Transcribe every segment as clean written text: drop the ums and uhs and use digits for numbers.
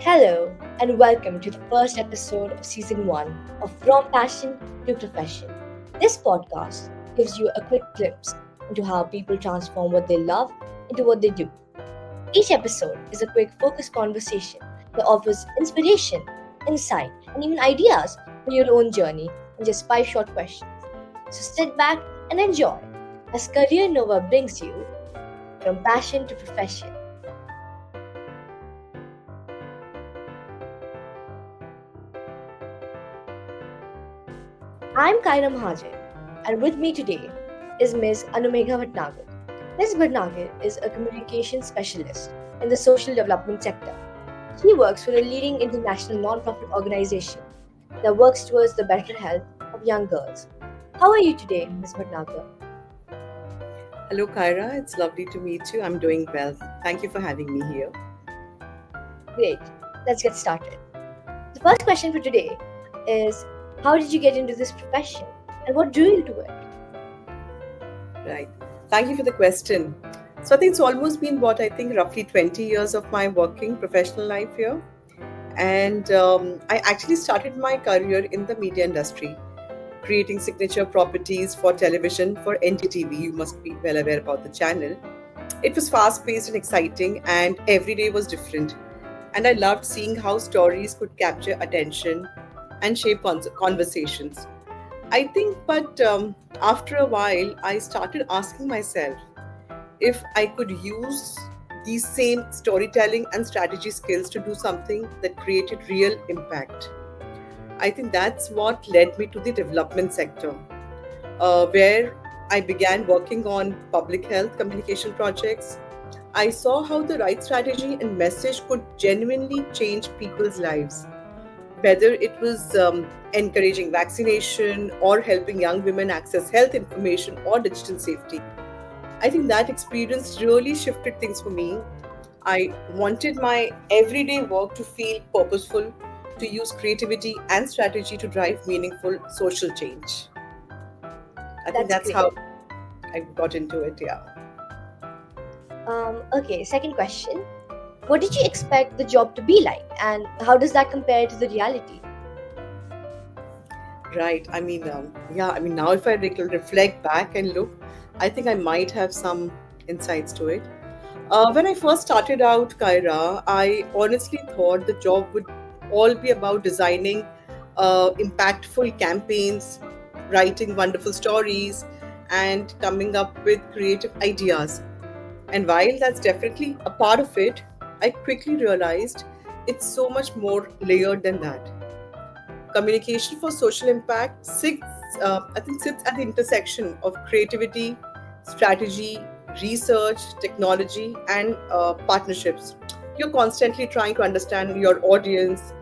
Hello, and welcome to the first episode of season 1 of From Passion to Profession. This podcast gives you a quick glimpse into how people transform what they love into what they do. Each episode is a quick focused conversation that offers inspiration, insight, and even ideas for your own journey in just 5 short questions. So sit back and enjoy as Career Nova brings you from passion to profession. I'm Kaira Mahajan, and with me today is Ms. Anumegha Bhatnagar. Ms. Bhatnagar is a communication specialist in the social development sector. She works for a leading international non-profit organization that works towards the better health of young girls. How are you today, Ms. Bhatnagar? Hello, Kyra. It's lovely to meet you. I'm doing well. Thank you for having me here. Great. Let's get started. The first question for today is, how did you get into this profession and what drew you to it? Right. Thank you for the question. So, I think it's almost been roughly 20 years of my working professional life here. And I actually started my career in the media industry, creating signature properties for television for NTTV. You must be well aware about the channel. It was fast paced and exciting, and every day was different. And I loved seeing how stories could capture attention and shape conversations. I think, but after a while, I started asking myself if I could use these same storytelling and strategy skills to do something that created real impact. I think that's what led me to the development sector, where I began working on public health communication projects. I saw how the right strategy and message could genuinely change people's lives, whether it was encouraging vaccination or helping young women access health information or digital safety. I think that experience really shifted things for me. I wanted my everyday work to feel purposeful, to use creativity and strategy to drive meaningful social change. I think That's that's great. how I got into it, yeah. Okay, second question. What did you expect the job to be like, and how does that compare to the reality? Right. Now if I reflect back and look, I think I might have some insights to it. When I first started out, Kyra, I honestly thought the job would all be about designing impactful campaigns, writing wonderful stories, and coming up with creative ideas. And while that's definitely a part of it, I quickly realized it's so much more layered than that. Communication for social impact sits at the intersection of creativity, strategy, research, technology, and partnerships. You're constantly trying to understand your audience,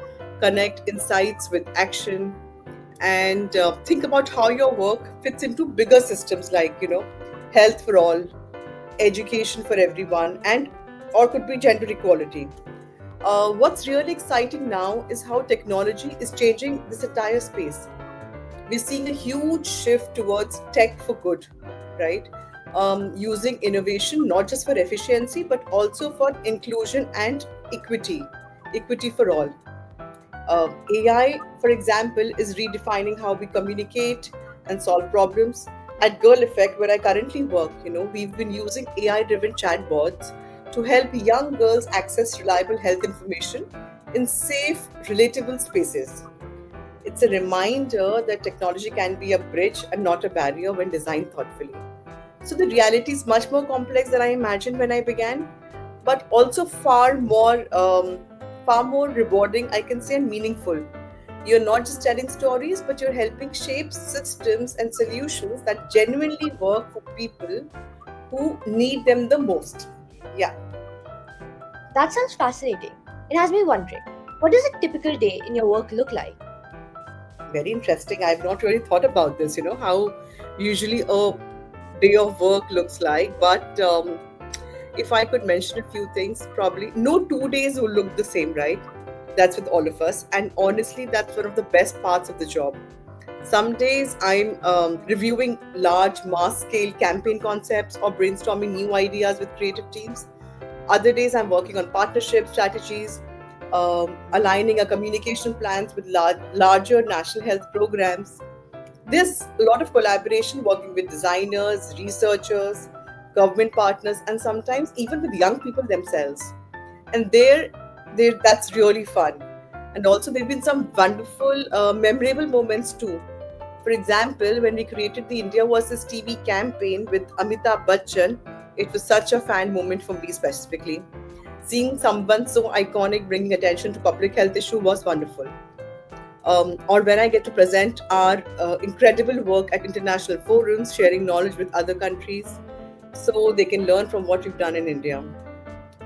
connect insights with action, and think about how your work fits into bigger systems like health for all, education for everyone, and or could be gender equality. What's really exciting now is how technology is changing this entire space. We're seeing a huge shift towards tech for good, right? Using innovation not just for efficiency but also for inclusion and equity for all. AI, for example, is redefining how we communicate and solve problems. At Girl Effect, where I currently work, we've been using AI-driven chatbots to help young girls access reliable health information in safe, relatable spaces. It's a reminder that technology can be a bridge and not a barrier when designed thoughtfully. So the reality is much more complex than I imagined when I began, but also far more rewarding, I can say, and meaningful. You're not just telling stories, but you're helping shape systems and solutions that genuinely work for people who need them the most. Yeah, That sounds fascinating. It has me wondering, what does a typical day in your work look like? very interesting. I've not really thought about this, how usually a day of work looks like, but if I could mention a few things, probably no 2 days will look the same, right? That's with all of us. And honestly, that's one of the best parts of the job. Some days I'm reviewing large mass scale campaign concepts or brainstorming new ideas with creative teams. Other days I'm working on partnership strategies, aligning our communication plans with larger national health programs. There's a lot of collaboration working with designers, researchers, government partners, and sometimes even with young people themselves. And that's really fun. And also, there have been some wonderful, memorable moments too. For example, when we created the India versus TB campaign with Amitabh Bachchan, it was such a fan moment for me specifically. Seeing someone so iconic bringing attention to public health issue was wonderful. Or when I get to present our incredible work at international forums, sharing knowledge with other countries so they can learn from what we've done in India.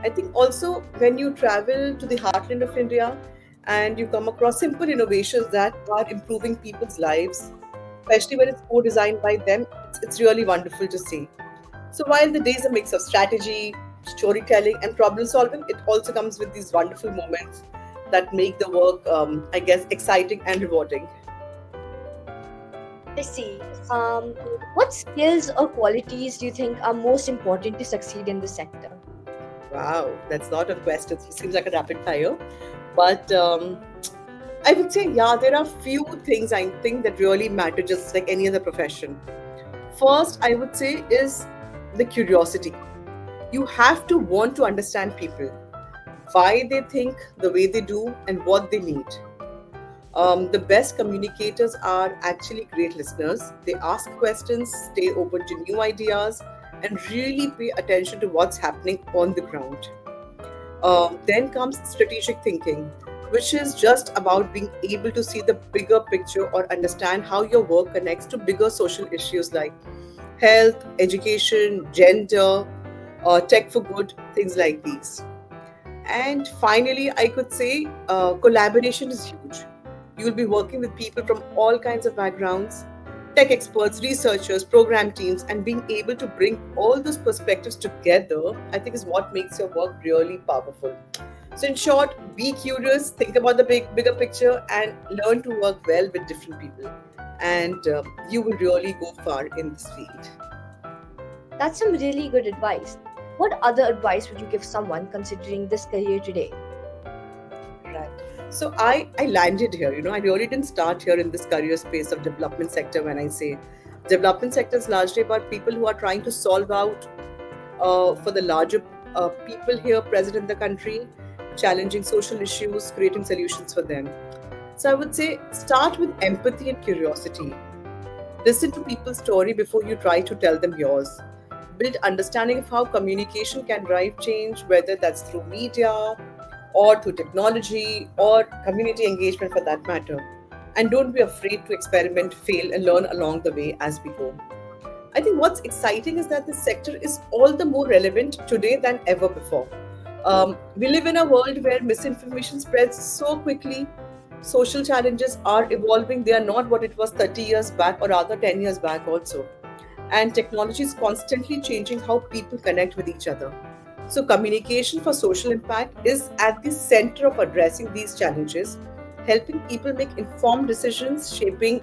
I think also when you travel to the heartland of India and you come across simple innovations that are improving people's lives, especially when it's co-designed by them, it's really wonderful to see. So while the day is a mix of strategy, storytelling, and problem solving, it also comes with these wonderful moments that make the work, I guess, exciting and rewarding. I see. What skills or qualities do you think are most important to succeed in this sector? Wow, that's not a question. It seems like a rapid fire. But I would say, yeah, there are few things I think that really matter, just like any other profession. First, I would say, is the curiosity. You have to want to understand people, why they think the way they do, and what they need. The best communicators are actually great listeners. They ask questions, stay open to new ideas, and really pay attention to what's happening on the ground. Then comes strategic thinking, which is just about being able to see the bigger picture or understand how your work connects to bigger social issues like health, education, gender, tech for good, things like these. And finally, I could say collaboration is huge. You'll be working with people from all kinds of backgrounds, tech experts, researchers, program teams, and being able to bring all those perspectives together, I think, is what makes your work really powerful. So, in short, be curious, think about the bigger picture, and learn to work well with different people. And you will really go far in this field. That's some really good advice. What other advice would you give someone considering this career today? Right. So I landed here. I really didn't start here in this career space of development sector. When I say development sector is largely about people who are trying to solve out for the larger people here present in the country, challenging social issues, creating solutions for them. So I would say start with empathy and curiosity. Listen to people's story before you try to tell them yours. Build understanding of how communication can drive change, whether that's through media or through technology or community engagement for that matter. And don't be afraid to experiment, fail, and learn along the way as we go. I think what's exciting is that this sector is all the more relevant today than ever before. We live in a world where misinformation spreads so quickly. Social challenges are evolving. They are not what it was 30 years back or rather 10 years back, also. And technology is constantly changing how people connect with each other. So, communication for social impact is at the center of addressing these challenges, helping people make informed decisions, shaping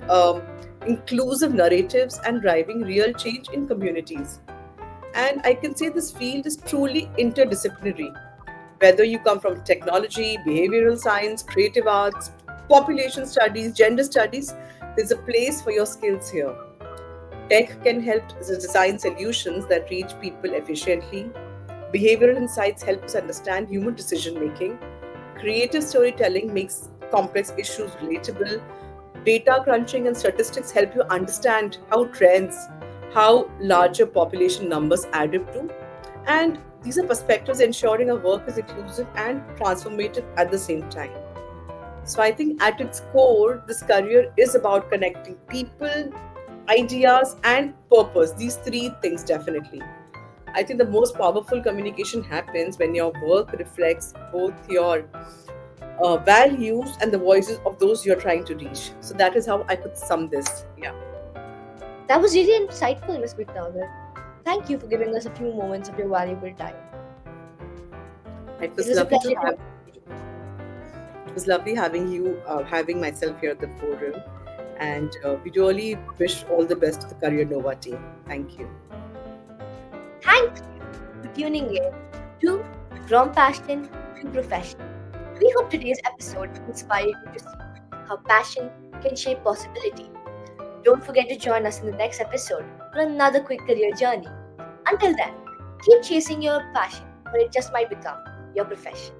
inclusive narratives, and driving real change in communities. And I can say this field is truly interdisciplinary. Whether you come from technology, behavioral science, creative arts, population studies, gender studies, there's a place for your skills here. Tech can help design solutions that reach people efficiently. Behavioral insights help us understand human decision making. Creative storytelling makes complex issues relatable. Data crunching and statistics help you understand how trends, how larger population numbers add up to. And these are perspectives ensuring our work is inclusive and transformative at the same time. So I think at its core, this career is about connecting people, ideas, and purpose. These three things definitely. I think the most powerful communication happens when your work reflects both your values and the voices of those you're trying to reach. So that is how I could sum this. Yeah. That was really insightful, Ms. McNagar. Thank you for giving us a few moments of your valuable time. It It was was a lovely to pleasure. have. It was lovely having you, having myself here at the forum, and we really wish all the best to the Career Nova team. Thank you. Thank you for tuning in to From Passion to Profession. We hope today's episode inspired you to see how passion can shape possibility. Don't forget to join us in the next episode for another quick career journey. Until then, keep chasing your passion, for it just might become your profession.